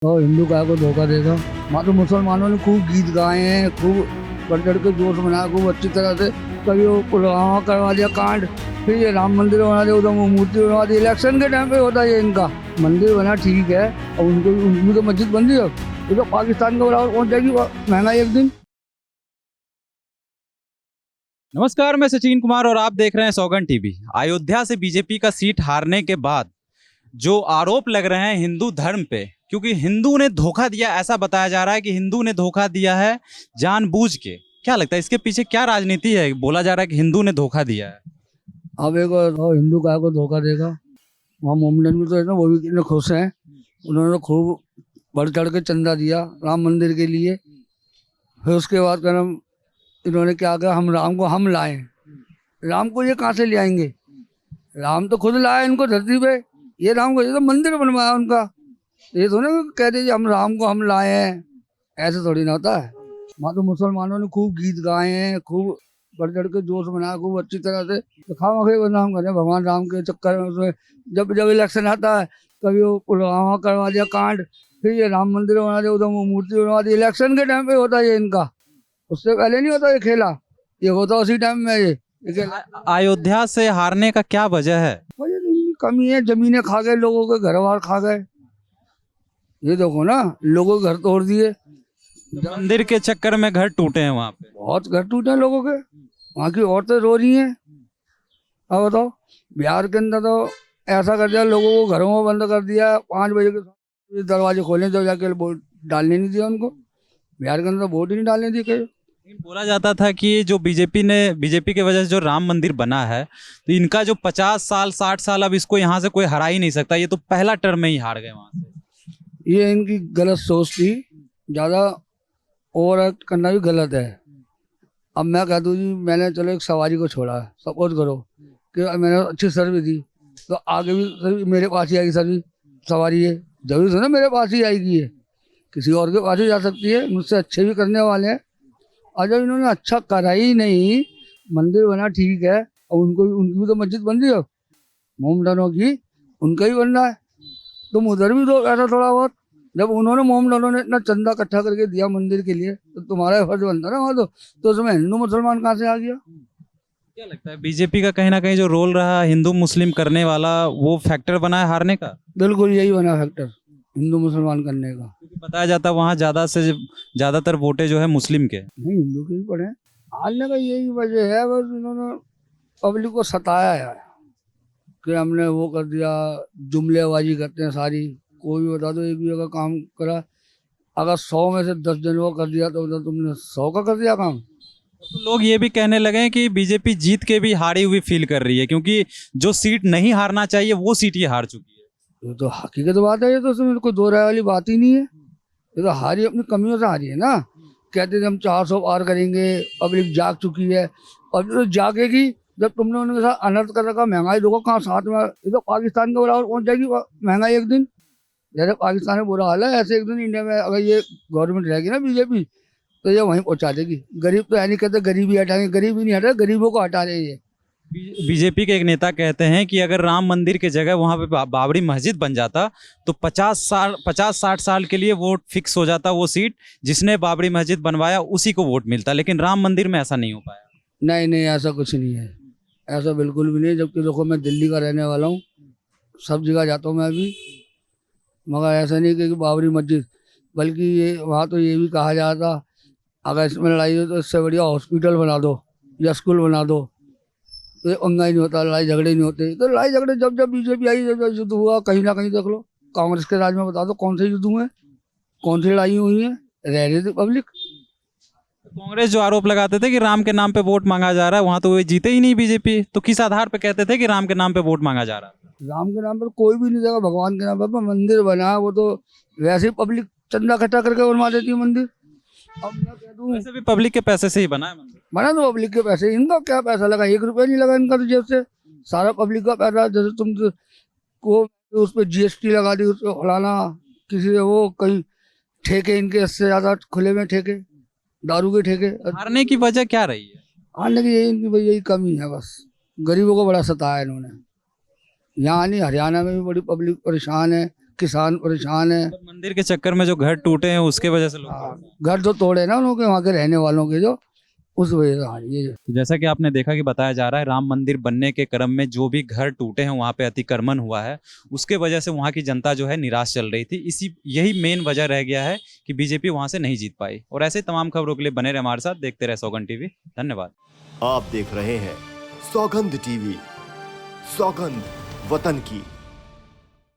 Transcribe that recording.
और हिंदू काय को धोखा देगा। वहाँ तो मुसलमानों ने खूब गीत गाए हैं, खूब बढ़ चढ़ के जोश मनाया, खूब अच्छी तरह से। कभी वो पुलवामा करवा दिया कांड, फिर ये राम मंदिर बना दिया, उधर वो मूर्ति बनवा दी। इलेक्शन के टाइम पे होता है ये इनका। मंदिर बना ठीक है, और उनकी तो मस्जिद बन रही है। ये तो पाकिस्तान के बराबर पहुंच जाएगी महंगाई एक दिन। नमस्कार, मैं सचिन कुमार और आप देख रहे हैं सौगन टीवी। अयोध्या से बीजेपी का सीट हारने के बाद जो आरोप लग रहे हैं हिंदू धर्म पे, क्योंकि हिंदू ने धोखा दिया, ऐसा बताया जा रहा है कि हिंदू ने धोखा दिया है जानबूझ के। क्या लगता है इसके पीछे क्या राजनीति है? बोला जा रहा है कि हिंदू ने धोखा दिया है। अब एक और हिंदू काय को धोखा देगा। वहाँ मोमडन भी तो है ना, वो भी कितने खुश हैं। उन्होंने खूब बढ़ चढ़ के चंदा दिया राम मंदिर के लिए। फिर उसके बाद क्या नाम, इन्होंने क्या कहा, हम राम को हम लाए। राम को ये कहाँ से ले आएंगे? राम तो खुद लाया इनको धरती पे। ये राम को, ये तो मंदिर बनवाया उनका। ये तो ना कह दीजिए हम राम को हम लाए हैं, ऐसे थोड़ी ना होता है। वहाँ तो मुसलमानों ने खूब गीत गाए हैं, खूब बढ़ चढ़ के जोश मनाया, खूब अच्छी तरह से। तो खामखे बदनाम करें भगवान राम के चक्कर में। उसमें जब जब इलेक्शन आता है, कभी वो पुलवामा करवा दिया कांड, फिर ये राम मंदिर बना दिया, उधर वो मूर्ति बनवा दी। इलेक्शन के टाइम पे होता है ये इनका, उससे पहले नहीं होता ये खेला। ये होता उसी टाइम में ये अयोध्या से हारने का क्या वजह है? वजह तो इनकी कमी है। जमीनें खा गए, लोगों के घर बार खा गए। ये देखो ना, लोगों के घर तोड़ दिए। मंदिर के चक्कर में घर टूटे हैं वहां पे। बहुत घर टूटे हैं लोगों के। वहाँ की औरतें रो रही हैं। अब बताओ, बिहार के अंदर तो ऐसा कर दिया, लोगों को घरों में बंद कर दिया। 5 बजे के दरवाजे खोले तो जाके वोट डालने नहीं दिया उनको। बिहार के अंदर वोट ही नहीं डालने दिए कहीं। लेकिन बोला जाता था कि जो बीजेपी की वजह से जो राम मंदिर बना है, तो इनका जो 50 साल 60 साल, अब इसको यहाँ से कोई हरा ही नहीं सकता। ये तो पहला टर्म में ही हार गए वहां से। ये इनकी गलत सोच थी। ज़्यादा ओवर एक्ट करना भी गलत है। अब मैं कह दूँ जी, मैंने चलो एक सवारी को छोड़ा, सपोज करो कि मैंने अच्छी सर्विस दी, तो आगे भी सर्विस मेरे पास ही आएगी। सर्विस सवारी है, जरूर है ना मेरे पास ही आएगी। ये किसी और के पास ही जा सकती है। मुझसे अच्छे भी करने वाले हैं। और जब इन्होंने अच्छा करा ही नहीं, मंदिर बना ठीक है, और उनकी भी तो मस्जिद बन रही है मोमडनों की, उनका ही बन रहा है। तुम उधर भी दो ऐसा थोड़ा बहुत। जब उन्होंने मोमडनों ने इतना चंदा इकट्ठा करके दिया मंदिर के लिए, तो तुम्हारा फर्ज बनता ना वहाँ तो उसमें हिंदू मुसलमान कहाँ से आ गया? क्या लगता है बीजेपी का कहीं ना कहीं जो रोल रहा हिंदू मुस्लिम करने वाला, वो फैक्टर बना है हारने का? बिल्कुल यही बना फैक्टर, हिंदू मुसलमान करने का। क्योंकि बताया जाता है वहाँ ज्यादातर वोटें जो है मुस्लिम के। नहीं, हिंदू के ही पढ़े। हारने का यही वजह है, बस इन्होंने पब्लिक को सताया है कि हमने वो कर दिया। जुमलेबाजी करते हैं सारी। कोई भी बता दो, एक भी अगर काम करा, अगर 100 में से 10 जन वो कर दिया, तो मतलब तुमने 100 का कर दिया काम। तो लोग ये भी कहने लगे हैं कि बीजेपी जीत के भी हारी हुई फील कर रही है, क्योंकि जो सीट नहीं हारना चाहिए वो सीट ये हार चुकी है। ये तो हकीकत बात है। ये तो उसमें कोई दो राय वाली बात ही नहीं है। ये तो हारी अपनी कमियों से हारी है ना। कहते थे हम 400 पार करेंगे, पब्लिक जाग चुकी है। पब्लिक तो जागेगी जब तुमने उनके साथ अनर्थ कर रखा। महंगाई देखो कहाँ साथ में, ये तो पाकिस्तान के बराबर पहुंच जाएगी महंगाई एक दिन। जैसे पाकिस्तान में बुरा हाल है, ऐसे एक दिन इंडिया में अगर ये गवर्नमेंट रहेगी ना बीजेपी, तो ये वहीं पहुंचा देगी। गरीब तो है नहीं, कहते गरीबी हटाएंगे, गरीबी नहीं हटा, गरीबों को हटा रहे ये। बीजेपी के एक नेता कहते हैं कि अगर राम मंदिर की जगह वहां पे बाबरी मस्जिद बन जाता, तो 50-60 साल के लिए वोट फिक्स हो जाता। वो सीट जिसने बाबरी मस्जिद बनवाया उसी को वोट मिलता, लेकिन राम मंदिर में ऐसा नहीं हो पाया। नहीं नहीं, ऐसा कुछ नहीं है। ऐसा बिल्कुल भी नहीं। जबकि देखो, मैं दिल्ली का रहने वाला हूँ, सब जगह जाता हूँ मैं अभी। मगर ऐसा नहीं कि बाबरी मस्जिद, बल्कि ये वहाँ तो ये भी कहा जाता, अगर इसमें लड़ाई हो तो इससे बढ़िया हॉस्पिटल बना दो या स्कूल बना दो, तो ये पंगा ही नहीं होता, लड़ाई झगड़े नहीं होते। तो लड़ाई झगड़े जब जब बीजेपी आई, जब जब युद्ध हुआ, कहीं ना कहीं देख लो। कांग्रेस के राज में बता दो कौन से युद्ध हुए, कौन सी लड़ाई हुई है, रह रही थी पब्लिक। कांग्रेस जो आरोप लगाते थे कि राम के नाम पे वोट मांगा जा रहा है, वहां तो वो जीते ही नहीं बीजेपी, तो किस आधार पे कहते थे कि राम के नाम पे वोट मांगा जा रहा है? राम के नाम पर कोई भी नहीं देगा, भगवान के नाम पर मंदिर बना। वो तो वैसे ही पब्लिक चंदा इकट्ठा करके बनवा देती है मंदिर। अब मैं कह दूं, वैसे भी पब्लिक के पैसे से ही बना है मंदिर। बना तो पब्लिक के पैसे। इनका क्या पैसा लगा? 1 रुपया नहीं लगा इनका तो जेब से। सारा पब्लिक का पैसा। जैसे तुम को उस पर जीएसटी लगा दी, उस पर फलाना, किसी से वो कहीं ठेके इनके, इससे ज्यादा खुले में ठेके, दारू के ठेके। हारने की वजह क्या रही है? आने की यही इनकी भाई यही कमी है बस। गरीबों को बड़ा सताया इन्होंने। यहाँ नहीं, हरियाणा में भी बड़ी पब्लिक परेशान है। किसान परेशान है। मंदिर के चक्कर में जो घर टूटे हैं उसके वजह से लोग हाँ, घर जो तोड़े ना उनके वहाँ के रहने वालों के, जो उस वजह से। हाँ, ये तो जैसा कि आपने देखा कि बताया जा रहा है राम मंदिर बनने के क्रम में जो भी घर टूटे हैं वहाँ पे अतिक्रमण हुआ है, उसके वजह से वहाँ की जनता जो है निराश चल रही थी। इसी यही मेन वजह रह गया है कि बीजेपी वहाँ से नहीं जीत पाई। और ऐसे तमाम खबरों के लिए बने रहे हमारे साथ, देखते रहे सौगंध टीवी। धन्यवाद। आप देख रहे हैं सौगंध टीवी, सौगंध वतन की।